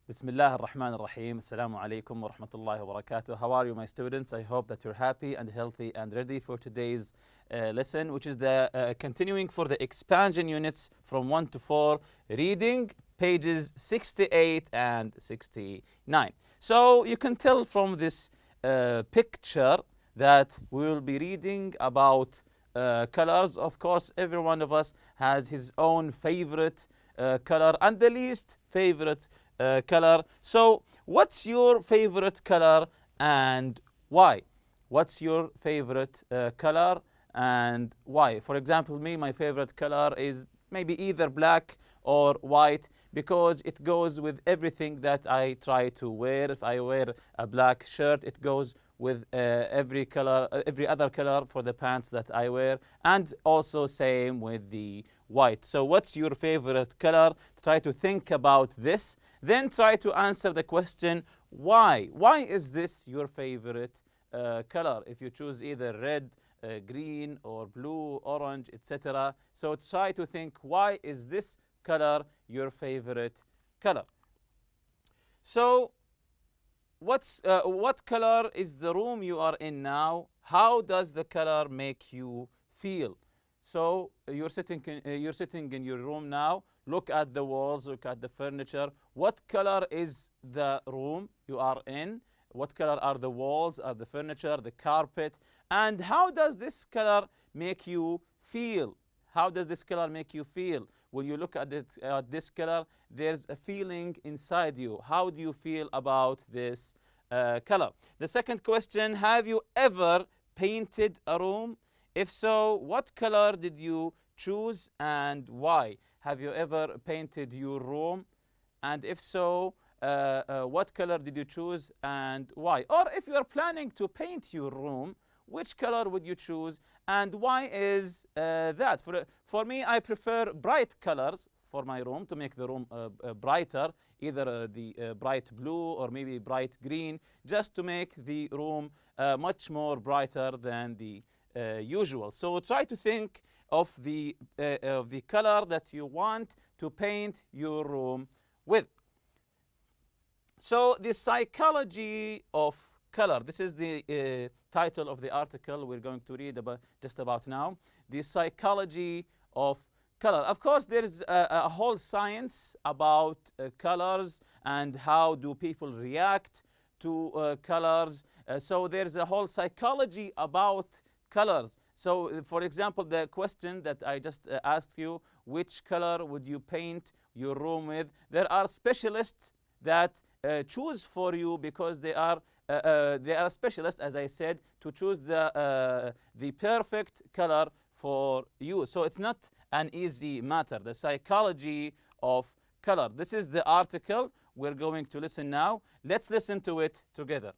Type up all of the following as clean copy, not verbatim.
Bismillah ar-Rahman ar-Rahim. Assalamu alaikum wa rahmatullahi wa barakatuh. How are you, my students? I hope that you're happy and healthy and ready for today's lesson, which is the continuing for the expansion units from 1 to 4, reading pages 68 and 69. So you can tell from this picture that we will be reading about colors. Of course, every one of us has his own favorite color and the least favorite color. So what's your favorite color and why? What's your favorite color and why? For example, my favorite color is maybe either black or white because it goes with everything that I try to wear. If I wear a black shirt, it goes with every other color for the pants that I wear, and also same with the white. So what's your favorite color? Try to think about this, then try to answer the question why. Why is this your favorite color? If you choose either red, green or blue, orange, etc. So try to think, why is this color your favorite color? So what color is the room you are in now? How does the color make you feel? So you're sitting in your room now. Look at the walls, look at the furniture. What color is the room you are in? What color are the walls, are the furniture, the carpet? And how does this color make you feel? How does this color make you feel? When you look at this color, there's a feeling inside you. How do you feel about this color? The second question, have you ever painted a room? If so, what color did you choose and why? Have you ever painted your room? And if so, what color did you choose and why? Or if you are planning to paint your room, which color would you choose and why is that? For me, I prefer bright colors for my room to make the room brighter, either the bright blue or maybe bright green, just to make the room much more brighter than the usual. So try to think of the color that you want to paint your room with. So the psychology of color. This is the title of the article we're going to read just about now. The psychology of color. Of course, there is a whole science about colors and how do people react to colors. So there's a whole psychology about colors. So, for example, the question that I just asked you, which color would you paint your room with? There are specialists that choose for you because they are specialists, as I said, to choose the perfect color for you. So it's not an easy matter. The psychology of color. This is the article we're going to listen now. Let's listen to it together.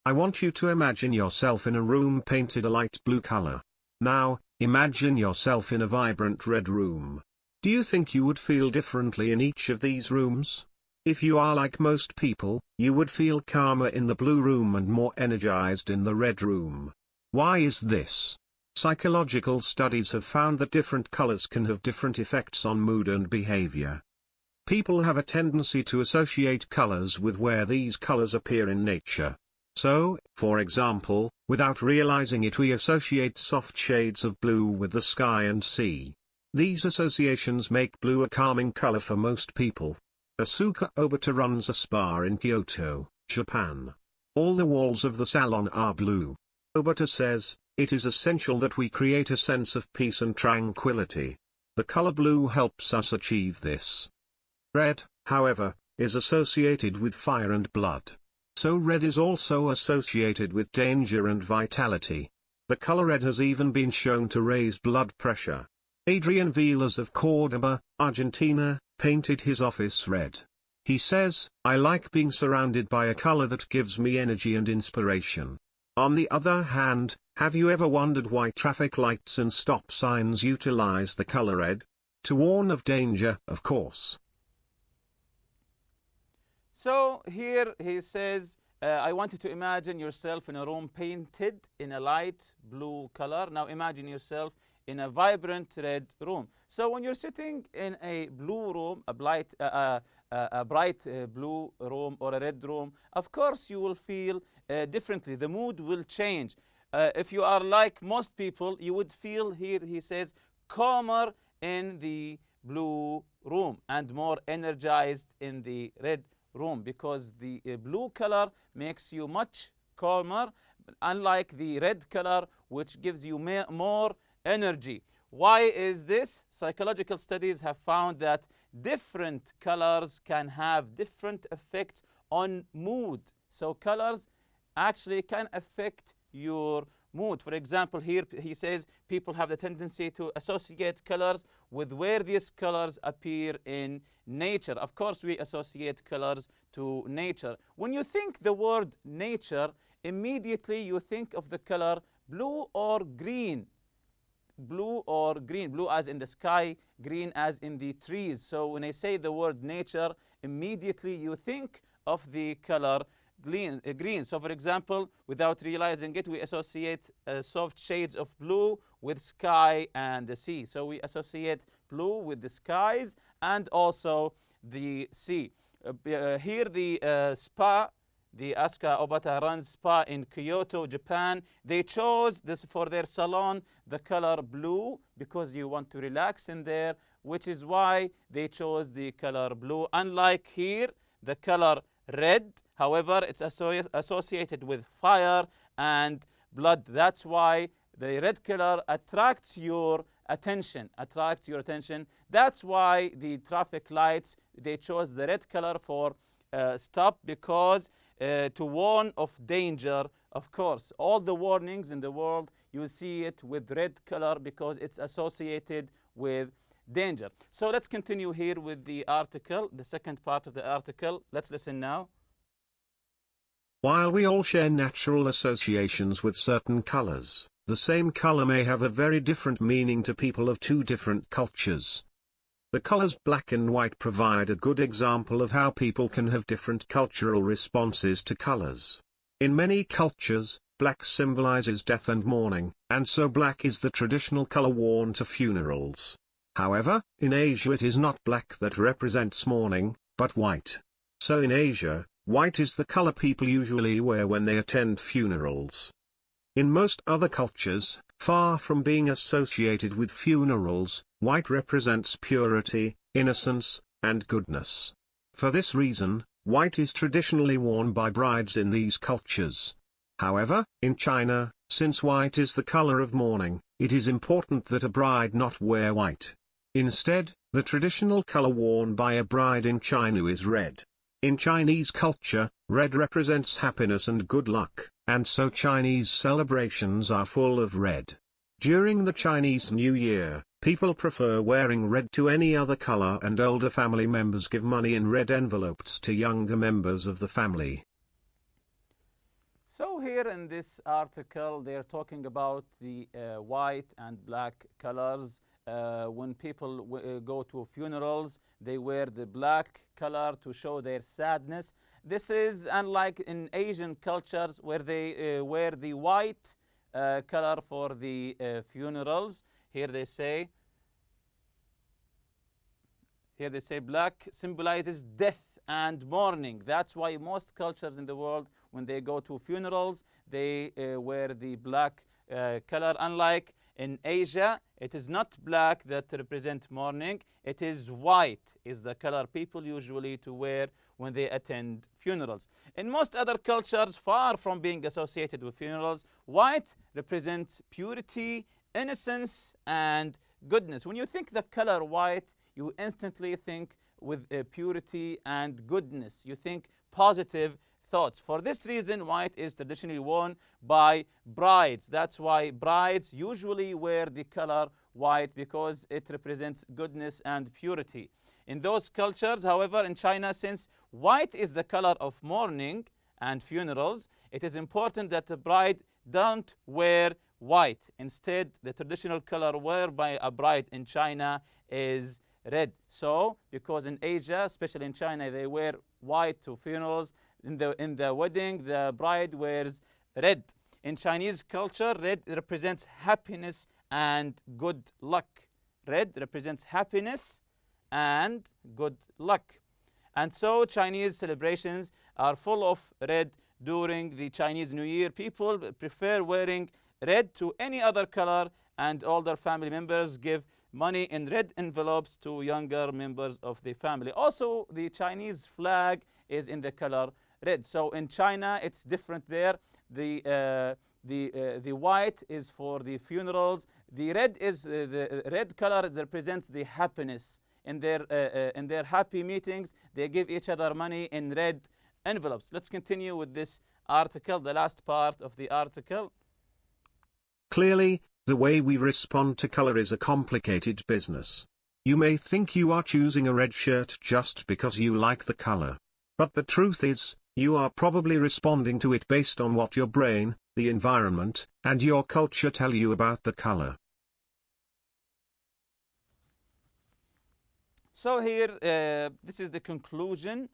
I want you to imagine yourself in a room painted a light blue color. Now, imagine yourself in a vibrant red room. Do you think you would feel differently in each of these rooms? If you are like most people, you would feel calmer in the blue room and more energized in the red room. Why is this? Psychological studies have found that different colors can have different effects on mood and behavior. People have a tendency to associate colors with where these colors appear in nature. So, for example, without realizing it, we associate soft shades of blue with the sky and sea. These associations make blue a calming color for most people. Asuka Obata runs a spa in Kyoto, Japan. All the walls of the salon are blue. Obata says, it is essential that we create a sense of peace and tranquility. The color blue helps us achieve this. Red, however, is associated with fire and blood. So red is also associated with danger and vitality. The color red has even been shown to raise blood pressure. Adrian Vilas of Córdoba, Argentina, painted his office red. He says, I like being surrounded by a color that gives me energy and inspiration. On the other hand, have you ever wondered why traffic lights and stop signs utilize the color red? To warn of danger, of course. So here he says, I want you to imagine yourself in a room painted in a light blue color. Now imagine yourself in a vibrant red room. So when you're sitting in a blue room, a bright blue room or a red room, of course you will feel differently. The mood will change. If you are like most people, you would feel, here he says, calmer in the blue room and more energized in the red room, because the blue color makes you much calmer, unlike the red color, which gives you more energy. Why is this? Psychological studies have found that different colors can have different effects on mood. So colors actually can affect your mood. For example, here he says people have the tendency to associate colors with where these colors appear in nature. Of course, we associate colors to nature. When you think the word nature, immediately you think of the color blue or green. Blue or green, blue as in the sky, green as in the trees. So when I say the word nature, immediately you think of the color green. So for example, without realizing it, we associate soft shades of blue with sky and the sea. So we associate blue with the skies and also the sea. Here the spa, the Asuka Obata runs spa in Kyoto, Japan. They chose this for their salon, the color blue, because you want to relax in there, which is why they chose the color blue. Unlike here, the color red, however, it's associated with fire and blood. That's why the red color attracts your attention. That's why the traffic lights, they chose the red color for stop, because to warn of danger. Of course, all the warnings in the world, you see it with red color because it's associated with danger. So let's continue here with the article, the second part of the article. Let's listen now. While we all share natural associations with certain colors, the same color may have a very different meaning to people of two different cultures. The colors black and white provide a good example of how people can have different cultural responses to colors. In many cultures, black symbolizes death and mourning, and so black is the traditional color worn to funerals. However, in Asia it is not black that represents mourning, but white. So in Asia, white is the color people usually wear when they attend funerals. In most other cultures, far from being associated with funerals, white represents purity, innocence, and goodness. For this reason, white is traditionally worn by brides in these cultures. However, in China, since white is the color of mourning, it is important that a bride not wear white. Instead, the traditional color worn by a bride in China is red. In Chinese culture, red represents happiness and good luck, and so Chinese celebrations are full of red. During the Chinese New Year, people prefer wearing red to any other color, and older family members give money in red envelopes to younger members of the family. So here in this article, they're talking about the white and black colors. When people go to funerals, they wear the black color to show their sadness. This is unlike in Asian cultures where they wear the white color for the funerals. Here they say black symbolizes death and mourning. That's why most cultures in the world, when they go to funerals, they wear the black color. Unlike in Asia, it is not black that represents mourning. It is white is the color people usually to wear when they attend funerals. In most other cultures, far from being associated with funerals, white represents purity, innocence, and goodness. When you think the color white, you instantly think with purity and goodness. You think positive thoughts. For this reason, white is traditionally worn by brides. That's why brides usually wear the color white, because it represents goodness and purity. In those cultures, however, in China, since white is the color of mourning and funerals, it is important that the bride don't wear white. Instead, the traditional color worn by a bride in China is red. So, because in Asia, especially in China, they wear white to funerals. In the wedding, the bride wears red. In Chinese culture, red represents happiness and good luck. Red represents happiness and good luck. And so Chinese celebrations are full of red during the Chinese New Year. People prefer wearing red to any other color, and older family members give money in red envelopes to younger members of the family. Also, the Chinese flag is in the color red. So in China, it's different there. The white is for the funerals. The red is the red color represents the happiness. In their happy meetings, they give each other money in red envelopes. Let's continue with this article, the last part of the article. Clearly, the way we respond to color is a complicated business. You may think you are choosing a red shirt just because you like the color. But the truth is, you are probably responding to it based on what your brain, the environment, and your culture tell you about the color. So here, this is the conclusion.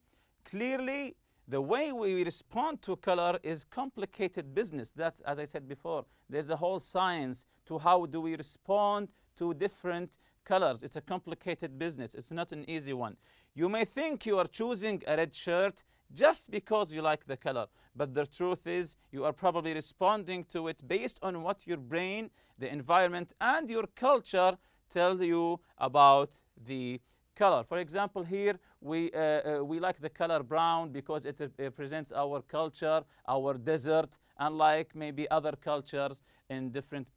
Clearly, the way we respond to color is complicated business. That's, as I said before, there's a whole science to how do we respond to different colors. It's a complicated business. It's not an easy one. You may think you are choosing a red shirt just because you like the color, but the truth is you are probably responding to it based on what your brain, the environment, and your culture tell you about the color. For example, here we like the color brown because it represents our culture, our desert, unlike maybe other cultures in different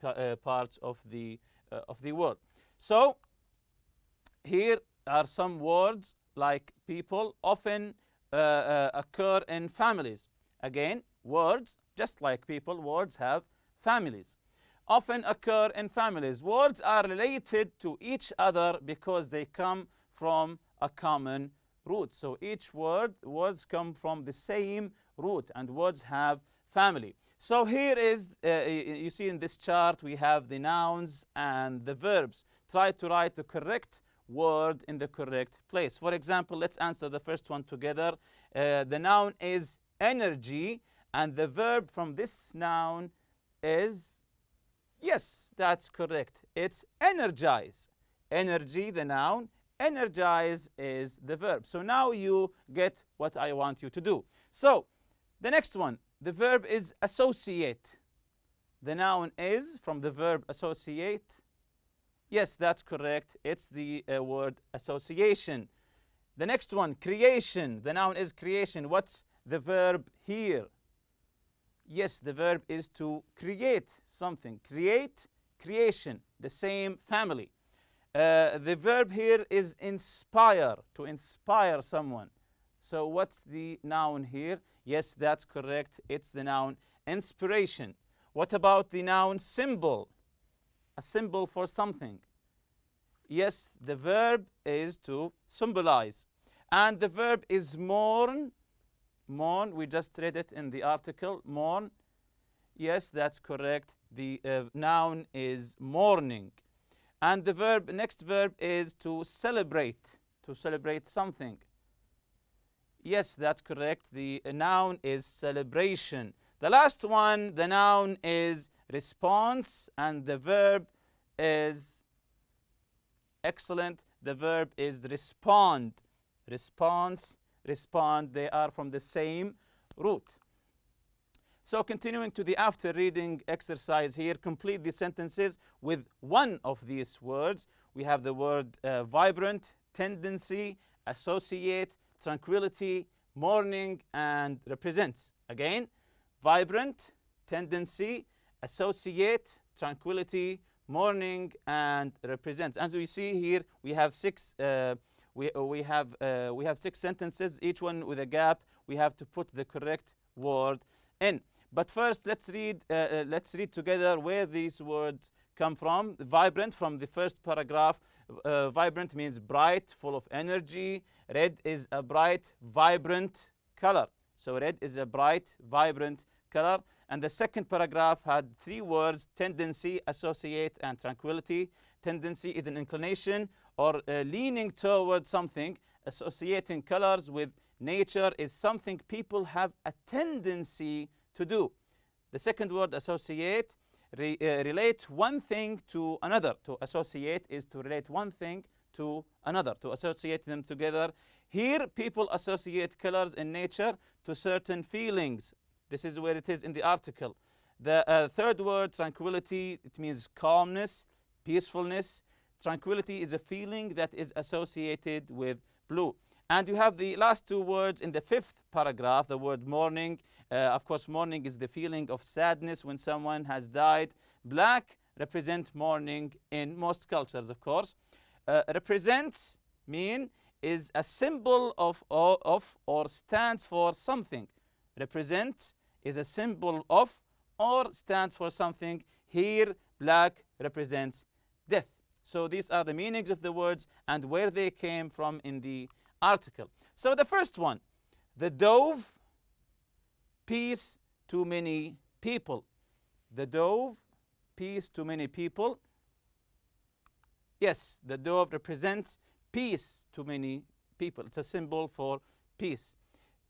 parts of the world. So here are some words like people often occur in families. Again, words, just like people, words have families. Often occur in families. Words are related to each other because they come from a common root. So each words come from the same root, and words have family. So here is, you see in this chart, we have the nouns and the verbs. Try to write the correct word in the correct place. For example, let's answer the first one together. The noun is energy, and the verb from this noun is, yes, that's correct. It's energize. Energy, the noun. Energize is the verb. So now you get what I want you to do. So the next one, the verb is associate. The noun is from the verb associate. Yes, that's correct. It's the word association. The next one, creation. The noun is creation. What's the verb here? Yes, the verb is to create something. Create, creation, the same family. The verb here is inspire, to inspire someone. So what's the noun here? Yes, that's correct. It's the noun inspiration. What about the noun symbol? A symbol for something. Yes, the verb is to symbolize. And the verb is mourn. Mourn, we just read it in the article. Mourn. Yes, that's correct. The noun is mourning. And the verb, next verb is to celebrate something. Yes, that's correct. The noun is celebration. The last one, the noun is response, and the verb is, excellent, the verb is respond. Response, respond, they are from the same root. So continuing to the after reading exercise here, complete the sentences with one of these words. We have the word vibrant, tendency, associate, tranquility, mourning, and represents. Again, vibrant, tendency, associate, tranquility, mourning, and represents. As we see here, we have six. We have 6 sentences, each one with a gap. We have to put the correct word in. But first, let's read together where these words come from. Vibrant, from the first paragraph. Vibrant means bright, full of energy. Red is a bright, vibrant color. So red is a bright, vibrant color. And the second paragraph had 3 words: tendency, associate, and tranquility. Tendency is an inclination or leaning toward something. Associating colors with nature is something people have a tendency to do. The second word, associate, relate one thing to another. To associate is to relate one thing to another, to associate them together. Here, people associate colors in nature to certain feelings. This is where it is in the article. The third word, tranquility, it means calmness, peacefulness. Tranquility is a feeling that is associated with blue. And you have the last two words in the fifth paragraph, the word mourning. Of course, mourning is the feeling of sadness when someone has died. Black represents mourning in most cultures, of course. Represents mean is a symbol of or stands for something. Represents is a symbol of or stands for something. Here, black represents death. So these are the meanings of the words and where they came from in the article. So the first one, the dove, peace to many people. The dove, peace to many people. Yes, the dove represents peace to many people. It's a symbol for peace.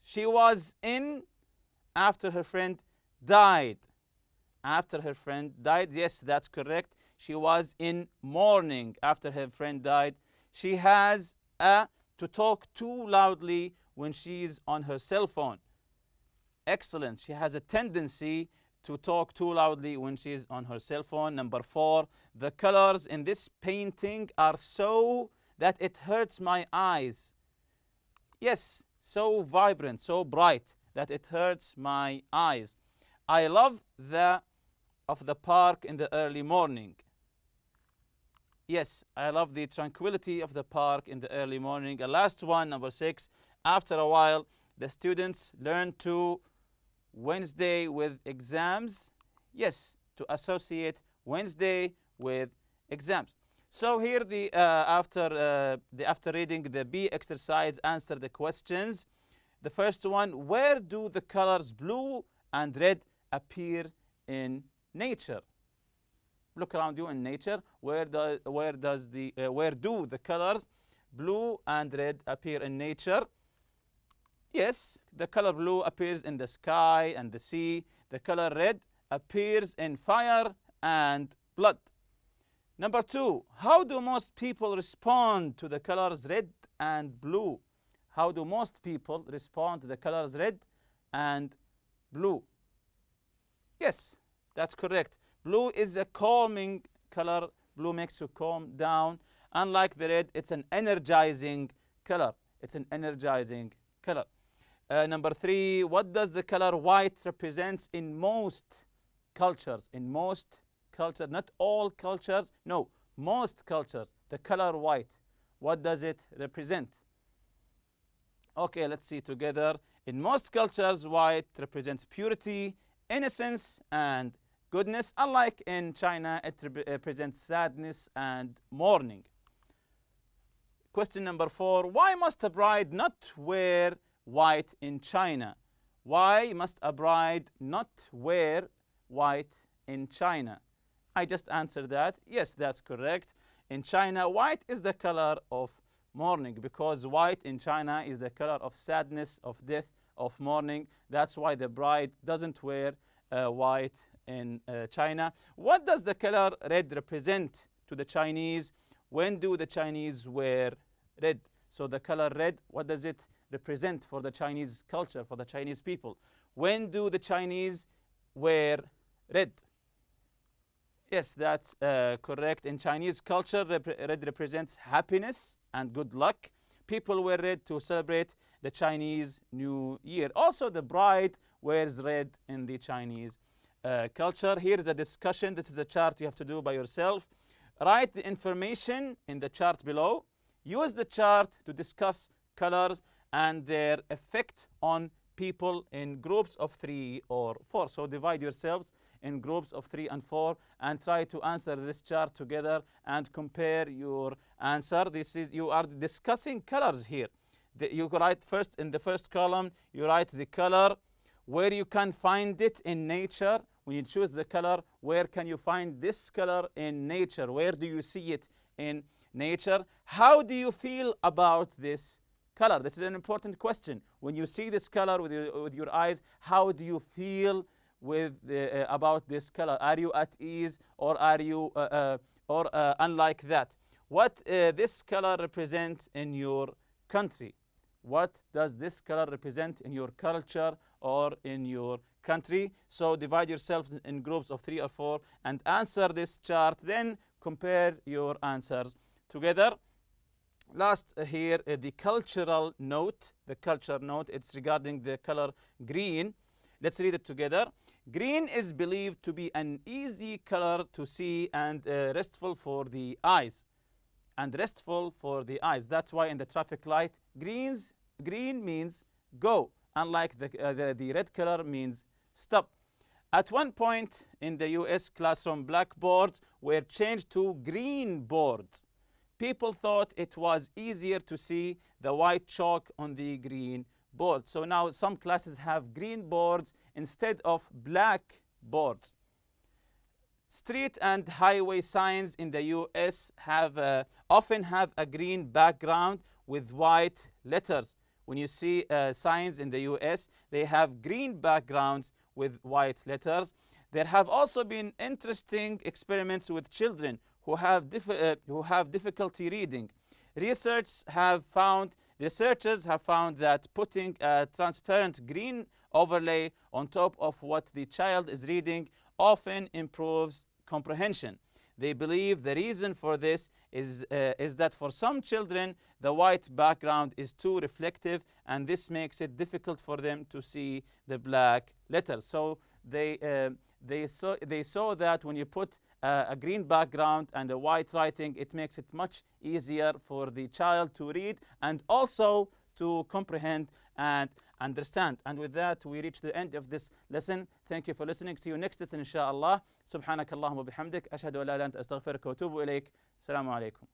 She was in after her friend died. After her friend died, yes, that's correct. She was in mourning after her friend died. She has to talk too loudly when she's on her cell phone. Excellent. She has a tendency to talk too loudly when she's on her cell phone. Number 4, the colors in this painting are so that it hurts my eyes. Yes, so vibrant, so bright that it hurts my eyes. I love the park in the early morning. Yes, I love the tranquility of the park in the early morning. And last one, number 6, after a while, the students learn to Wednesday with exams. Yes, to associate Wednesday with exams. So here, after reading the B exercise, answer the questions. The first one, where do the colors blue and red appear in nature? Look around you in nature. Where do the colors blue and red appear in nature? Yes, the color blue appears in the sky and the sea. The color red appears in fire and blood. Number 2, how do most people respond to the colors red and blue? How do most people respond to the colors red and blue? Yes, that's correct. Blue is a calming color. Blue makes you calm down. Unlike the red, it's an energizing color. It's an energizing color. Number 3, what does the color white represent in most cultures? In most cultures, not all cultures, no, most cultures, the color white. What does it represent? Okay, let's see together. In most cultures, white represents purity, innocence, and goodness. Unlike in China, it represents sadness and mourning. Question number 4, why must a bride not wear white in China? Why must a bride not wear white in China? I just answered that. Yes, that's correct. In China, white is the color of mourning because white in China is the color of sadness, of death, of mourning. That's why the bride doesn't wear white in China. What does the color red represent to the Chinese? When do the Chinese wear red? So the color red, what does it represent for the Chinese culture, for the Chinese people? When do the Chinese wear red? Yes, that's correct. In Chinese culture, red represents happiness and good luck. People wear red to celebrate the Chinese New Year. Also, the bride wears red in the Chinese culture. Here is a discussion. This is a chart you have to do by yourself. Write the information in the chart below. Use the chart to discuss colors and their effect on people in groups of 3 or 4. So divide yourselves in groups of 3 and 4 and try to answer this chart together and compare your answer. You are discussing colors here. You write first in the first column, you write the color, where you can find it in nature. When you choose the color, where can you find this color in nature? Where do you see it in nature? How do you feel about this color? This is an important question. When you see this color with your eyes, how do you feel with about this color? Are you at ease, or are you unlike that? What this color represent in your country? What does this color represent in your culture or in your country? So divide yourselves in groups of 3 or 4 and answer this chart. Then compare your answers together. Last here, the cultural note. The culture note, it's regarding the color green. Let's read it together. Green is believed to be an easy color to see and restful for the eyes. And restful for the eyes. That's why in the traffic light, green means go, unlike the red color means stop. At one point in the US classroom, blackboards were changed to green boards. People thought it was easier to see the white chalk on the green board. So now some classes have green boards instead of black boards. Street and highway signs in the US often have a green background with white letters. When you see signs in the US, they have green backgrounds with white letters. There have also been interesting experiments with children who have difficulty reading. Researchers have found that putting a transparent green overlay on top of what the child is reading often improves comprehension. They believe the reason for this is that for some children, the white background is too reflective, and this makes it difficult for them to see the black letters. So they saw that when you put a green background and a white writing, it makes it much easier for the child to read and also to comprehend and understand. And with that, we reach the end of this lesson. Thank you for listening. See you next lesson, inshallah. سبحانك اللهم وبحمدك أشهد أن لا إله إلا أنت أستغفرك وأتوب إليك. السلام عليكم.